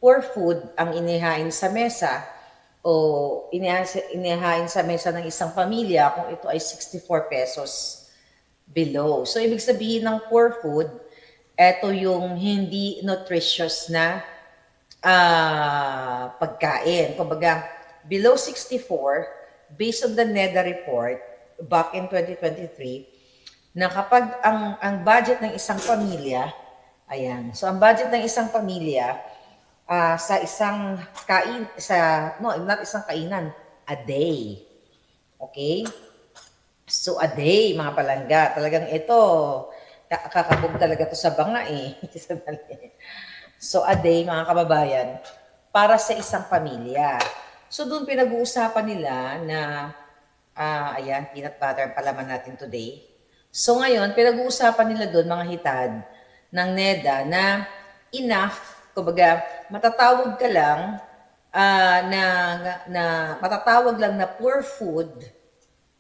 poor food ang inihain sa mesa o inihain sa mesa ng isang pamilya kung ito ay 64 pesos below. So, ibig sabihin ng poor food, ito yung hindi nutritious na pagkain. Kumbaga, below 64, based on the NEDA report back in 2023, na kapag ang budget ng isang pamilya, ayan, so ang budget ng isang pamilya sa isang not isang kainan, a day. Okay? So a day, mga palangga, talagang ito, kakabog talaga to sa banga eh. So a day, mga kababayan, para sa isang pamilya. So doon pinag-uusapan nila na, ayan, peanut butter palaman natin today. So ngayon, pinag-uusapan nila doon, mga hitad ng NEDA, na enough, kumbaga, matatawag ka lang, matatawag lang na poor food,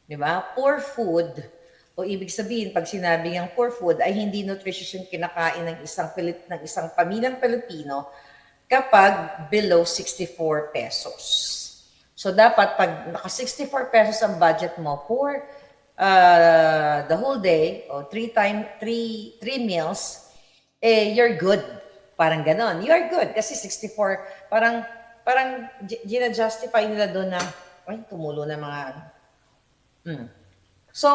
di ba? Poor food, o ibig sabihin, pag sinabi ng poor food, ay hindi nutritious yung kinakain ng isang pamilyang Pilipino kapag below 64 pesos. So, dapat pag naka 64 pesos ang budget mo for the whole day, o three meals, you're good. Parang ganon. You are good. Kasi 64, parang gina-justify nila doon na, ay, tumulo na mga, So,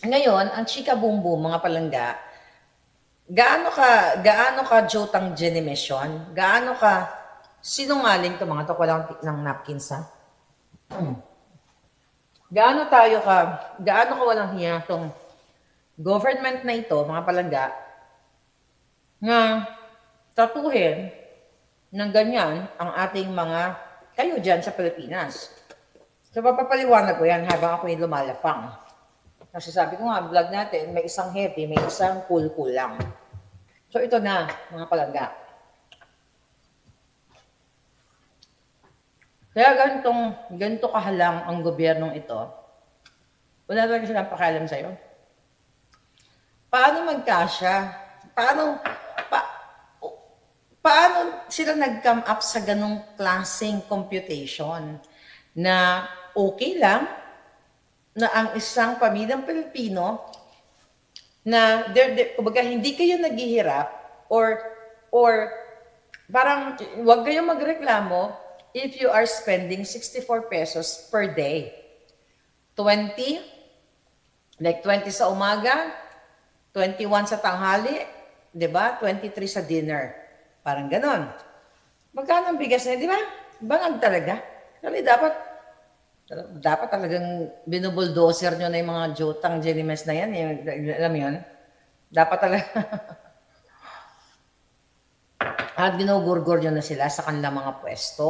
ngayon, ang chika boom boom, mga palangga, gaano ka jotang generation? Gaano ka sinungaling to mga to? Walang ng napkins, ha? Gaano ka walang hiya tong government na ito, mga palangga, na tatuhin ng ganyan ang ating mga kayo dyan sa Pilipinas. So, papapaliwanag ko yan habang ako yung lumalapang. Kasi sabi ko nga, vlog natin, may isang heavy, may isang cool lang. So, ito na, mga palangga. Kaya ganito kahalang ang gobyernong ito, wala talaga silang pakialam sa'yo. Paano magkasya? Paano sila nag-come up sa ganong klaseng computation na okay lang na ang isang pamilyang Pilipino na kumbaga hindi kayo naghihirap or parang wag kayong magreklamo if you are spending 64 pesos per day. 20 sa umaga, 21 sa tanghali, 'di ba? 23 sa dinner. Parang ganon. Magkano ang bigas na, 'di ba? Bangag talaga. Kasi dapat talagang binubuldoser nyo na yung mga jotang genimes na yan. Alam mo yun? Dapat talaga. At ginugurgur nyo na sila sa kanilang mga pwesto.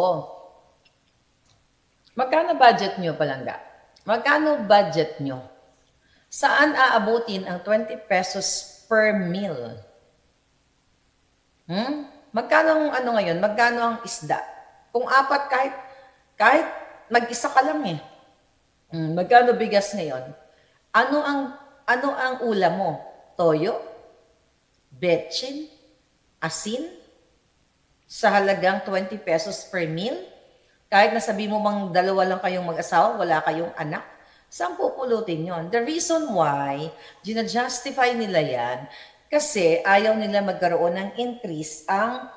Magkano budget nyo, palangga? Magkano budget nyo? Saan aabutin ang 20 pesos per meal? Magkano ang ngayon? Magkano ang isda? Kung apat, kahit mag-isa ka lang eh. Magkano bigas ngayon? Ano ang ulam mo? Toyo? Betchin? Asin? Sa halagang 20 pesos per meal? Kahit nasabi mo mang dalawa lang kayong mag-asawa, wala kayong anak, saan pupulutin yon? The reason why, gina-justify nila yan, kasi ayaw nila magkaroon ng increase ang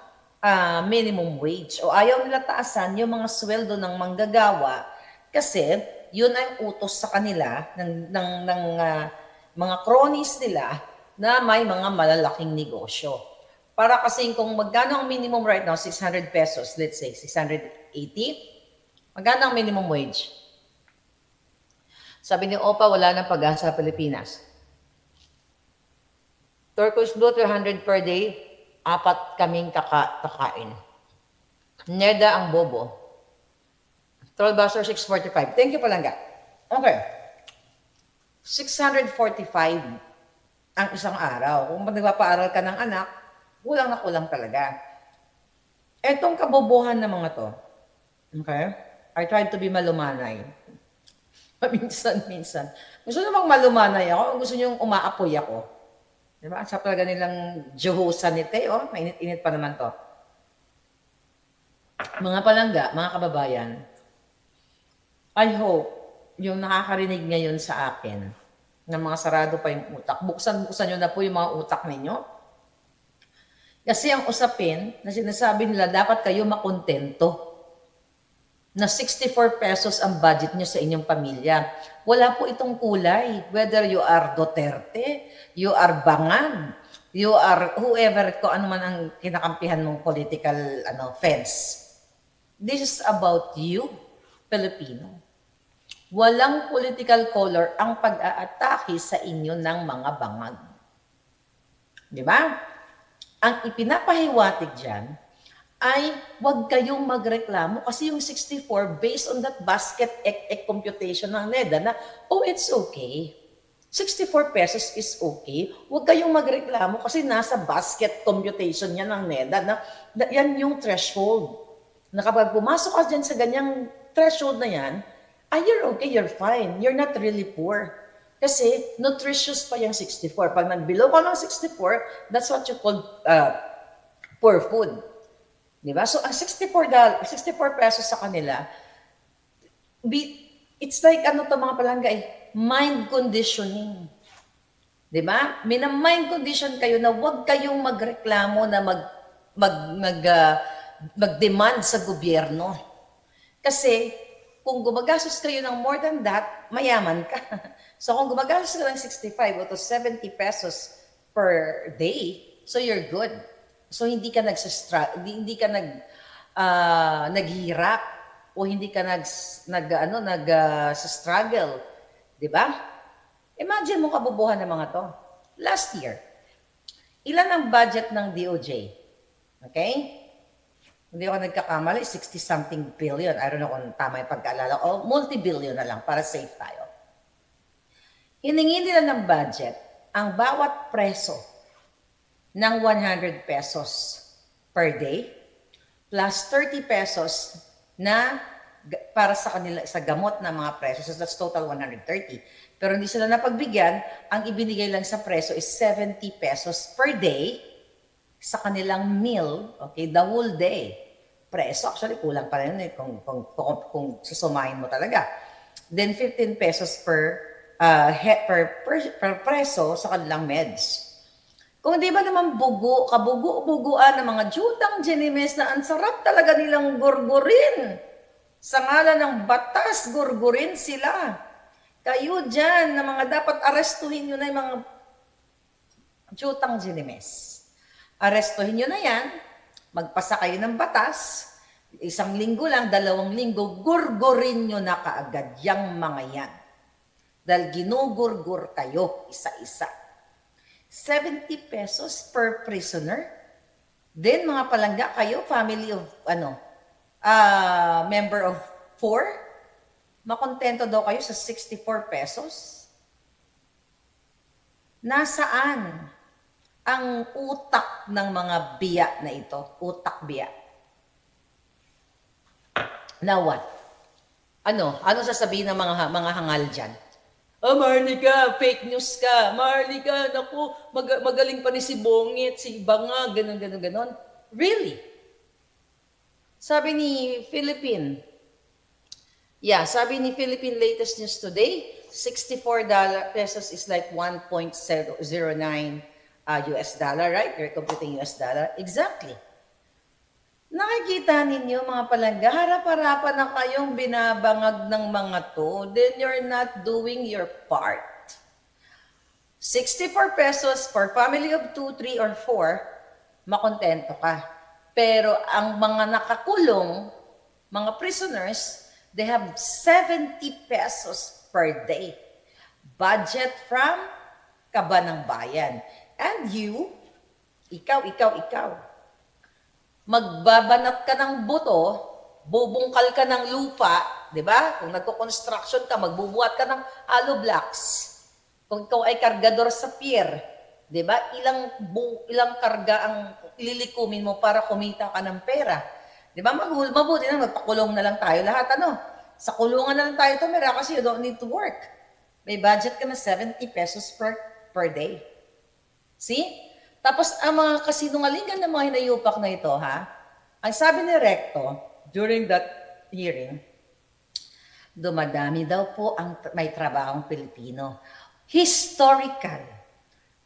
minimum wage o ayaw nila taasan yung mga sweldo ng manggagawa kasi yun ang utos sa kanila ng mga cronies nila na may mga malalaking negosyo. Para kasing kung magkano ang minimum right now, 600 pesos, let's say 680, magkano ang minimum wage? Sabi ni Opa, wala nang pag-asa sa Pilipinas. Turkish Blue, 300 per day, 4 kaming kakain. NEDA ang bobo. Trollbuster 645. Thank you, palangga. Okay. 645 ang isang araw. Kung nagpapaaral ka ng anak, kulang na kulang talaga. Etong kabobohan na mga to, okay? I tried to be malumanay. Minsan. Gusto namang malumanay ako, gusto nyo umaapoy ako. Diba? Sa talaga nilang Jehosa nito, mainit-init pa naman to. Mga palangga, mga kababayan, I hope yung nakakarinig ngayon sa akin na mga sarado pa yung utak, buksan nyo na po yung mga utak ninyo. Kasi ang usapin na sinasabi nila, dapat kayo makontento na 64 pesos ang budget nyo sa inyong pamilya. Wala po itong kulay. Whether you are Duterte, you are Bangag, you are whoever, ko ano man ang kinakampihan mong political fence. This is about you, Filipino. Walang political color ang pag-aatake sa inyo ng mga bangag. Di ba? Ang ipinapahiwatig dyan ay huwag kayong magreklamo kasi yung 64 based on that basket computation ng NEDA na, oh, it's okay. 64 pesos is okay. Huwag kayong magreklamo kasi nasa basket computation niya ng NEDA na yan yung threshold. Na kapag pumasok ka dyan sa ganyang threshold na yan, you're okay, you're fine. You're not really poor. Kasi nutritious pa yung 64. Pag nag-below ka ng 64, that's what you call poor food. Diba? So, ang 64 pesos sa kanila, it's like, mga palangga mind conditioning. Diba? Mina-mind condition kayo na huwag kayong magreklamo na mag-demand sa gobyerno. Kasi, kung gumagastos kayo ng more than that, mayaman ka. So, kung gumagastos ka ng 65 o to 70 pesos per day, so you're good. So hindi ka naghihirap o hindi ka struggle, 'di ba? Imagine mo kabubuhan ng mga 'to. Last year, ilan ang budget ng DOJ? Okay? Hindi ako nagkakamali, 60 something billion. I don't know kung tama yung pagkaalala o multi-billion na lang para safe tayo. Hiningi nila ng budget ang bawat preso ng 100 pesos per day plus 30 pesos na para sa kanila sa gamot ng mga preso. So that's total 130. Pero hindi sila napagbigyan. Ang ibinigay lang sa preso is 70 pesos per day sa kanilang meal, okay, the whole day. Preso, actually kulang pa rin kung susumahin mo talaga. Then 15 pesos per preso sa kanilang meds. Kung di ba naman kabuguan ng mga jutang ginimes na ang sarap talaga nilang gurgurin. Sa ngalan ng batas, gurgurin sila. Kayo dyan na mga dapat arestuhin nyo na yung mga jutang ginimes. Arestuhin nyo na yan, magpasa kayo ng batas, 1 linggo lang, 2 linggo, gurgurin nyo na kaagad yung mga yan. Dahil ginugurgur kayo isa-isa. 70 pesos per prisoner. Then mga palangga kayo, family of member of 4, makontento daw kayo sa 64 pesos. Nasaan ang utak ng mga biya na ito? Utak biya. Now what? Ano sasabihin ng mga hangal dyan? Marlica, fake news ka. Marlica, naku, magaling pa ni si Bongit, si Banga, ganon. Really? Sabi ni Philippine latest news today, 64 pesos is like 1.09 US dollar, right? You're computing US dollar. Exactly. Nakikita ninyo mga palangga, harap-harapan na kayong binabangag ng mga to, then you're not doing your part. 64 pesos for family of 2, 3, or 4, makontento ka. Pero ang mga nakakulong, mga prisoners, they have 70 pesos per day. Budget from Kaba ng Bayan. And you, ikaw, magbabanat ka ng buto, bubungkal ka ng lupa, di ba? Kung nagko-construction ka, magbubuhat ka ng hollow blocks. Kung ikaw ay kargador sa pier, di ba? Ilang karga ang ililikumin mo para kumita ka ng pera. Di ba? Mabuti na, magpakulong na lang tayo lahat. Sa kulungan na lang tayo tumira kasi you don't need to work. May budget ka na 70 pesos per day. See? Tapos ang mga kasinungalingan ng mga hinayupak na ito, ang sabi ni Recto, during that hearing, dumadami daw po ang may trabahong Pilipino. Historical.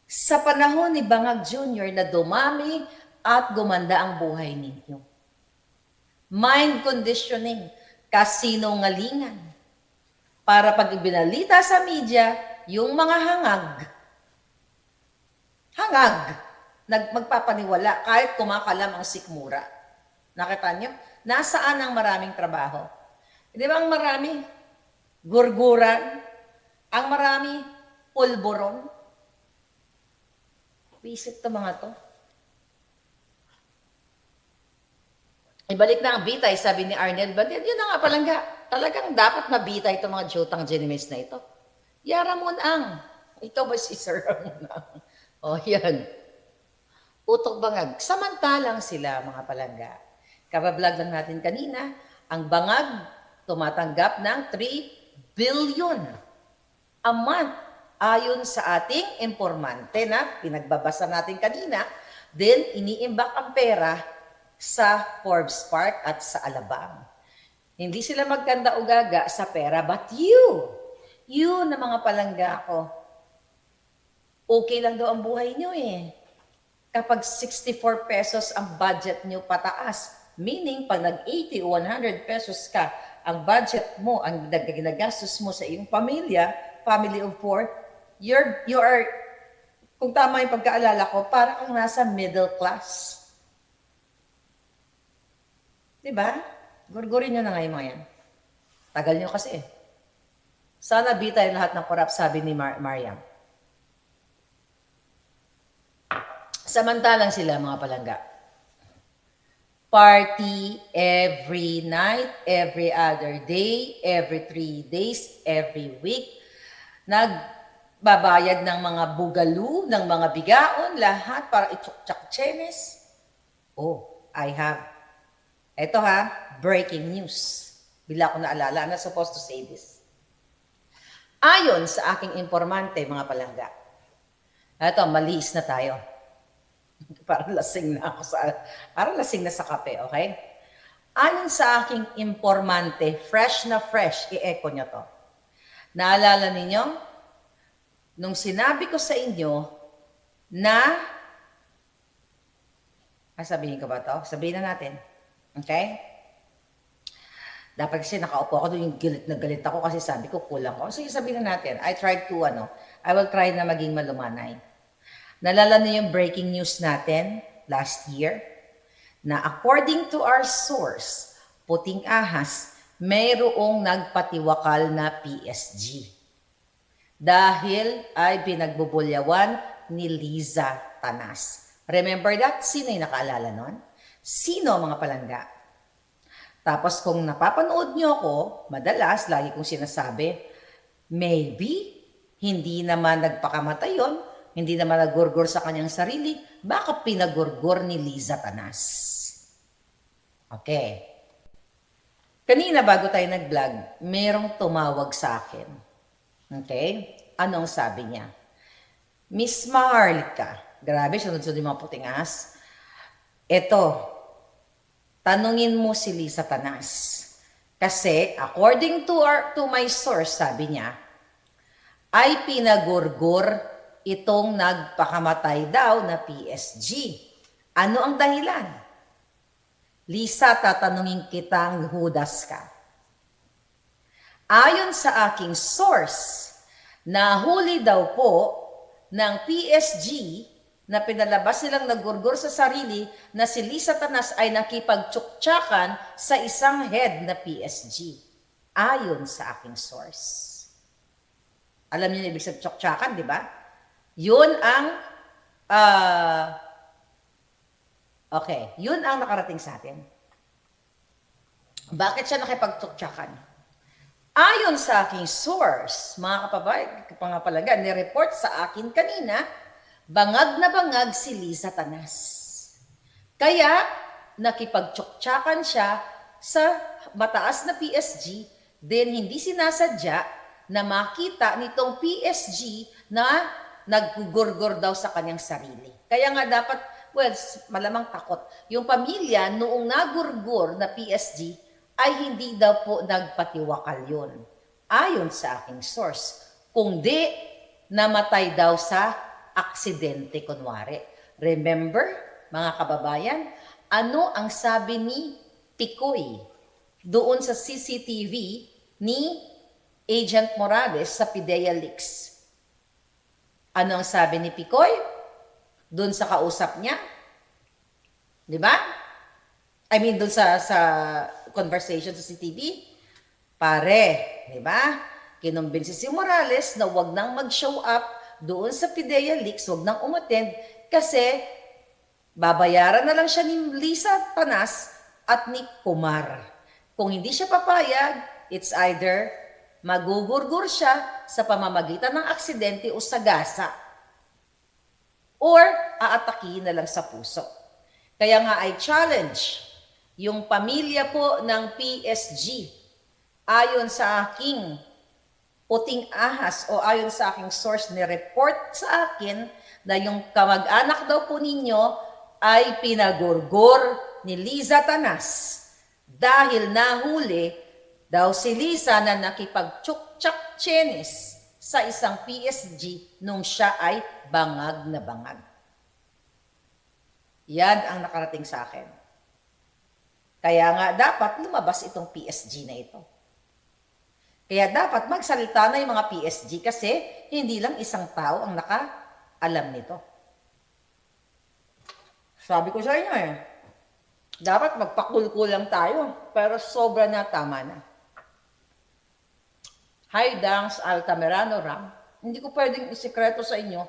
Sa panahon ni Bangag Jr. na dumami at gumanda ang buhay ninyo. Mind conditioning, kasinungalingan. Para pag ibinalita sa media, yung mga magpapaniwala kahit kumakalam ang sikmura. Nakita nyo? Nasaan ang maraming trabaho? Di ba ang marami? Gurguran. Ang marami, pulburon. Visit to mga to. Ibalik na ang bitay, sabi ni Arnel Badet. Yun na nga palangga. Talagang dapat mabitay itong mga jutang genimis na ito. Yaramon ang. Ito ba si Sir Ramon ang? O yan. Utok Bangag. Samantalang sila mga palangga. Kabablog lang natin kanina, ang Bangag tumatanggap ng 3 billion a month ayon sa ating informante na pinagbabasa natin kanina. Then, iniimbak ang pera sa Forbes Park at sa Alabang. Hindi sila magkanda o gaga sa pera, but you na mga palangga ko, okay lang daw ang buhay nyo eh. Kapag 64 pesos ang budget nyo pataas, meaning pag nag-80 o 100 pesos ka, ang budget mo, ang ginagastos mo sa iyong pamilya, family of 4, you are, kung tama yung pagkaalala ko, parang kang nasa middle class. Diba? Gurgurin nyo na ngayon mga yan. Tagal nyo kasi eh. Sana bitay lahat ng korap, sabi ni Mariam. Samantalang sila mga palangga. Party every night, every other day, every 3 days, every week. Nagbabayad ng mga bugalu, ng mga bigaon, lahat para itsuktsak chemes. Oh, I have. Ito ha, breaking news. Bila ko naalala, I'm not supposed to say this. Ayon sa aking informante, mga palangga. Ito, malihis na tayo. Parang lasing na sa kape, okay? Ayon sa aking informante, fresh na fresh, i-echo nyo to. Naalala ninyo? Nung sinabi ko sa inyo na, sabihin ko ba to? Sabihin na natin. Okay? Dapat kasi nakaupo ako doon, yung galit na galit ako kasi sabi ko kulang ko. So sabihin na natin, I will try na maging malumanay. Nalala niyo yung breaking news natin last year na according to our source, Puting Ahas, mayroong nagpatiwakal na PSG. Dahil ay pinagbubulyawan ni Liza Tanas. Remember that? Sino yung nakaalala nun? Sino mga palangga? Tapos kung napapanood nyo ako, madalas, lagi kong sinasabi, maybe, hindi naman nagpakamatay yun, hindi naman nagurgur sa kanyang sarili, baka pinagurgur ni Liza Tanas. Okay. Kanina bago tayo nag-vlog, merong tumawag sa akin. Okay? Anong sabi niya? Miss Maharlika, grabe, sunod-sunod yung mga Puting Ahas. Ito, tanungin mo si Liza Tanas. Kasi according to my source, sabi niya, ay pinagurgur itong nagpakamatay daw na PSG. Ano ang dahilan? Lisa, tatanungin kitang hudas ka. Ayon sa aking source, nahuli daw po ng PSG na pinalabas nilang nagurgur sa sarili na si Liza Tanas ay nakipagtsuktsakan sa isang head na PSG. Ayon sa aking source. Alam niyo na ibig sabihin tsuktsakan, di ba? Yun ang, yun ang nakarating sa atin. Bakit siya nakipagtsuktsakan? Ayon sa aking source, mga kapapalaga, ni-report sa akin kanina, bangag na bangag si Liza Tanas. Kaya, nakipagtsuktsakan siya sa mataas na PSG, then hindi sinasadya na makita nitong PSG na naggugurgur daw sa kanyang sarili. Kaya nga dapat Well, malamang takot. Yung pamilya, noong nagurgur na PSG, ay hindi daw po nagpatiwakal yun. Ayon sa aking source. Kung di, namatay daw sa aksidente kunwari. Remember, mga kababayan, ano ang sabi ni Picoy doon sa CCTV ni Agent Morales sa PIDEA Leaks? Ano ang sabi ni Picoy doon sa kausap niya? Di ba? I mean, doon sa conversation sa CCTV. Pare, di ba? Kinumbinsi si Morales na wag nang mag-show up doon sa PIDEA Leaks, wag nang umattend kasi babayaran na lang siya ni Liza Tanas at ni Kumar. Kung hindi siya papayag, it's either magugurgur siya sa pamamagitan ng aksidente o sagasa or aatakihin na lang sa puso. Kaya nga I challenge yung pamilya po ng PSG ayon sa aking puting ahas o ayon sa aking source ni report sa akin na yung kamag-anak daw po ninyo ay pinagurgur ni Liza Tanas dahil nahuli daw si Liza na nakipag-tsuktsak chenis sa isang PSG nung siya ay bangag na bangag. Yan ang nakarating sa akin. Kaya nga dapat lumabas itong PSG na ito. Kaya dapat magsalita na yung mga PSG kasi hindi lang isang tao ang nakaalam nito. Sabi ko sa inyo dapat magpakulkul lang tayo, pero sobra na, tama na. Hi, Dangs Altamirano Ram. Hindi ko pwedeng isikreto sa inyo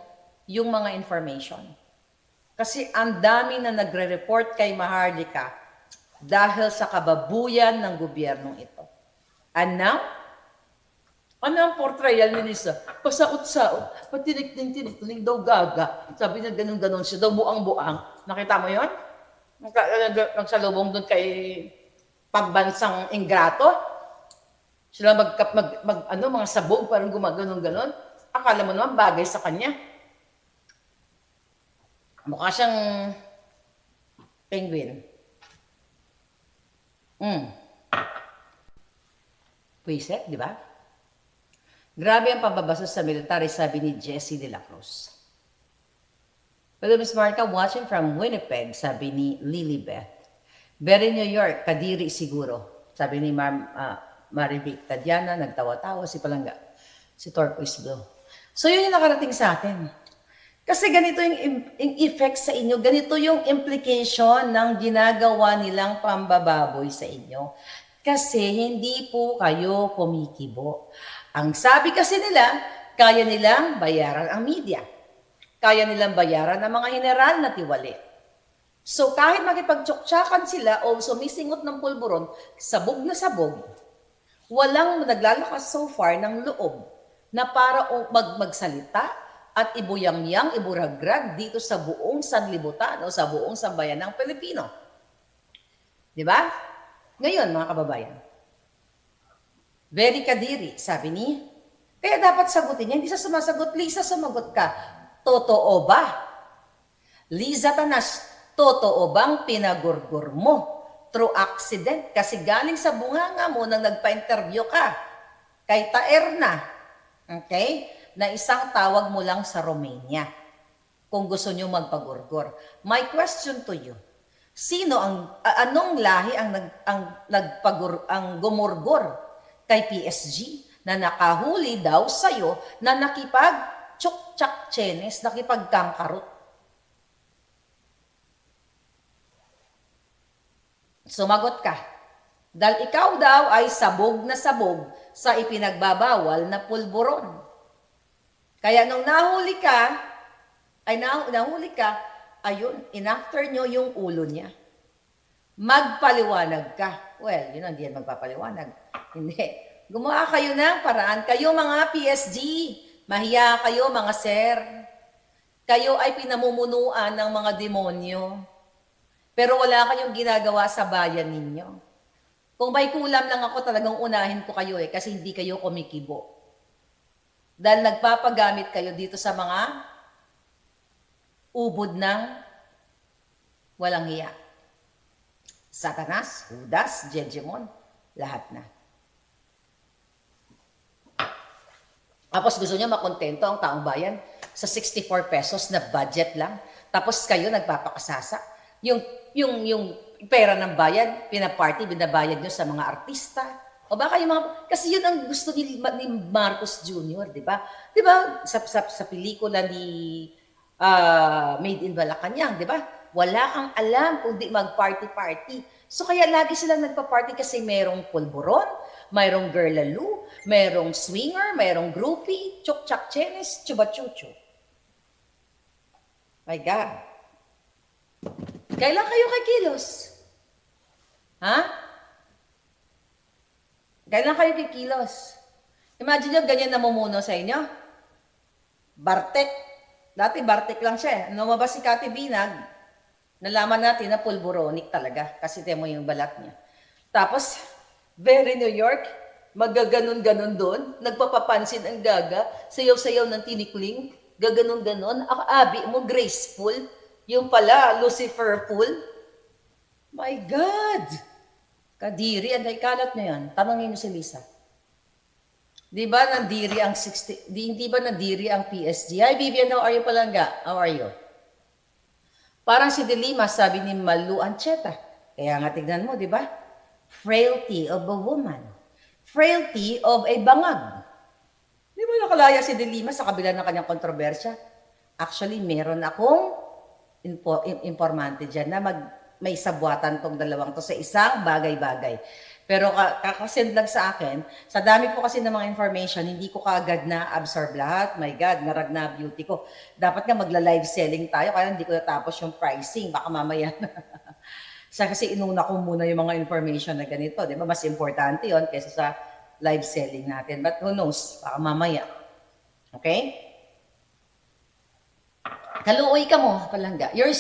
yung mga information. Kasi ang dami na nagre-report kay Maharlika dahil sa kababuyan ng gobyernong ito. And now, ano ang portrayal ni Liza? Pasaot-saot, patinik-tinik daw gaga. Sabi niya ganun-ganon siya daw, buang-buang. Nakita mo yon? Nagsalubong doon kay pagbansang ingrato. Sila mga sabog, parang gumaganon-ganon. Akala mo naman bagay sa kanya. Mukha siyang penguin. Pwiset, di ba? Grabe ang pambabaso sa military, sabi ni Jessie de la Cruz. Hello, Ms. Marca, watching from Winnipeg, sabi ni Lilibeth. Very New York, Kadiri siguro, sabi ni Marivic Tadiana, nagtawa-tawa, si Palangga, si Turquoise Blue. So yun yung nakarating sa atin. Kasi ganito yung effect sa inyo, ganito yung implication ng ginagawa nilang pambababoy sa inyo. Kasi hindi po kayo kumikibo. Ang sabi kasi nila, kaya nilang bayaran ang media. Kaya nilang bayaran ang mga general na tiwali. So kahit makipagtsuktsakan sila o sumisingot ng pulburon, sabog na sabog, walang naglalakas so far ng loob na para magsalita at ibuyang-yang, iburagrag dito sa buong sanlibutan o sa buong sambayan ng Pilipino. Di ba? Ngayon, mga kababayan, very kadiri, sabi ni, kaya dapat sagutin niya, hindi sa sumasagot, Liza, sumagot ka. Totoo ba? Liza Tanas, totoo bang pinagurgur mo through accident? Kasi galing sa bunganga mo nang nagpa-interview ka kay Taerna, okay? Na isang tawag mo lang sa Romania kung gusto nyo magpagurgur. My question to you, anong lahi ang gumurgur kay PSG na nakahuli daw sa'yo na nakipag-tsuktsak chenes, nakipagkangkarot? Sumagot ka. Dahil ikaw daw ay sabog na sabog sa ipinagbabawal na pulburon. Kaya nung nahuli ka, ayun, inafter nyo yung ulo niya. Magpaliwanag ka. Well, yun, hindi yan magpapaliwanag. Hindi. Gumawa kayo ng paraan. Kayo mga PSG, mahiya kayo mga sir. Kayo ay pinamumunuan ng mga demonyo. Pero wala kayong ginagawa sa bayan ninyo. Kung may kulam lang ako, talagang unahin ko kayo kasi hindi kayo kumikibo. Dahil nagpapagamit kayo dito sa mga ubod ng Walang hiya. Satanas, Judas, Jejemon, lahat na. Tapos gusto niya makontento ang taong bayan sa 64 pesos na budget lang. Tapos kayo nagpapakasasa. Yung pera ng bayan, pinaparty, binabayad nyo sa mga artista. O baka yung mga, kasi yun ang gusto ni Marcos Jr., di ba? Di ba, sa pelikula ni Made in Malacanang, di ba? Wala kang alam kung di mag-party-party. So kaya lagi silang nagpa-party kasi merong pulburon, mayroong girlaloo, merong swinger, merong groupie, chuk-chak chenis, chuba-chuchu. My God. Kailan kayo kikilos? Ha? Kailan kayo kikilos? Imagine nyo, ganyan namumuno sa inyo. Bartek. Dati Bartek lang siya. Lumabas si Kati Binag, nalaman natin na pulburonic talaga kasi temo yung balat niya. Tapos, very New York, magaganon-ganon doon, nagpapapansin ang gaga, sayaw-sayaw ng tinikling, gaganon-ganon, abi mo graceful, yung pala Luciferful. My God! Kadiri, anday kalat na yan. Tanongin mo si Lisa. Di ba nandiri ang 60, hindi ba nandiri ang PSG? Hi Vivian, how are you Palangga? How are you? Parang si Delima, sabi ni Malu Ancheta. Kaya nga tignan mo, di ba? Frailty of a woman. Frailty of a bangag. Di ba nakalaya si Delima sa kabila ng kanyang kontrobersya? Actually, meron akong informante dyan na may sabwatan tong dalawang to sa isang bagay-bagay. Pero kakasend lang sa akin, sa dami po kasi ng mga information, hindi ko kaagad na absorb lahat. My God, narag na beauty ko. Dapat nga magla-live selling tayo, kaya hindi ko natapos yung pricing. Baka mamaya na. Kasi inuna ko muna yung mga information na ganito. Di ba? Mas importante yon kaysa sa live selling natin. But who knows? Baka mamaya. Okay? Kaluoy ka mo, Palangga. You're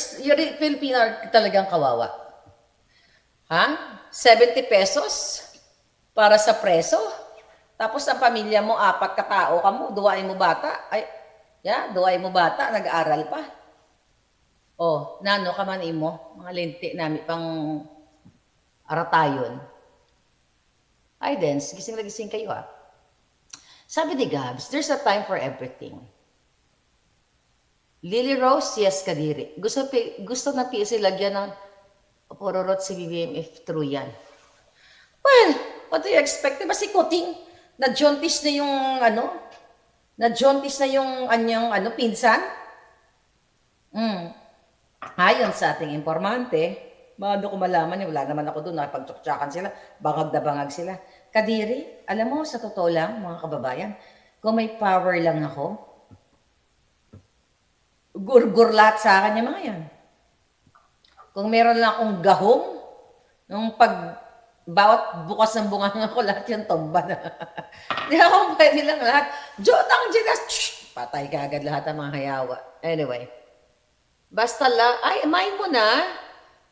Filipino talagang kawawa. Ha? 70 pesos para sa preso? Tapos ang pamilya mo, 4 katao ka mo, duwain mo bata. Ay, duwain mo bata, nag-aaral pa. Oh, nano ka man imo, mga lente namin pang aratayon. Ay, Dens, gising na gising kayo ah. Sabi ni Gabs, there's a time for everything. Lily Rose, yes, Kadiri. Gusto na PSA lagyan ng pororot si BBM if true yan. Well, what do you expect? Diba si Kuting, na-jaundice na yung na-jaundice na yung anyang pinsan? Ayon sa ating informante, bago ko malaman niya, wala naman ako doon, nakipagtsuktsakan sila, bangag na bangag sila. Kadiri, alam mo, sa totoo lang, mga kababayan, kung may power lang ako, gur-gur lahat sa akin yung mga yan. Kung meron lang akong gahong, nung bawat bukas ng bunga ko, lahat yung tomba na. Di ako pwede lang lahat. Jotang Ginas, patay ka agad lahat ng mga hayawa. Anyway, basta lang, ay, mine mo na.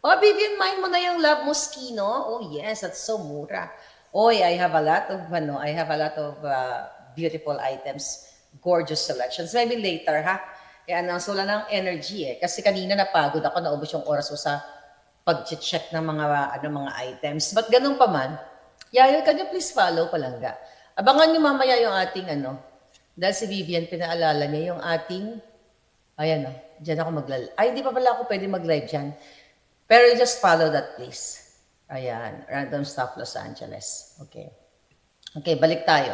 Oh, Vivian, mine mo na yung Love Moschino. Oh, yes, that's so mura. Oy, I have a lot of beautiful items, gorgeous selections. Maybe later, ha? I-announce wala ng energy eh. Kasi kanina napagod ako, naubos yung oras ko sa pag-check ng mga items. But ganun pa man, Yayo, can you please follow Palangga? Abangan nyo mamaya yung ating dahil si Vivian, pinaalala niya yung ating, ayan dyan ako ay, hindi pa pala ako pwede mag-live dyan. Pero just follow that please. Ayan, Random Stuff Los Angeles. Okay. Okay, balik tayo.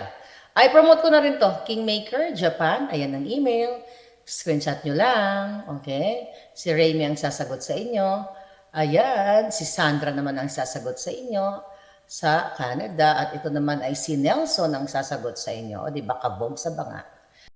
Ay, promote ko na rin to. Kingmaker, Japan. Ayan ang email. Screenshot nyo lang. Okay. Si Raymi ang sasagot sa inyo. Ayan. Si Sandra naman ang sasagot sa inyo sa Canada. At ito naman ay si Nelson ang sasagot sa inyo. O, di ba? Kabog sa banga.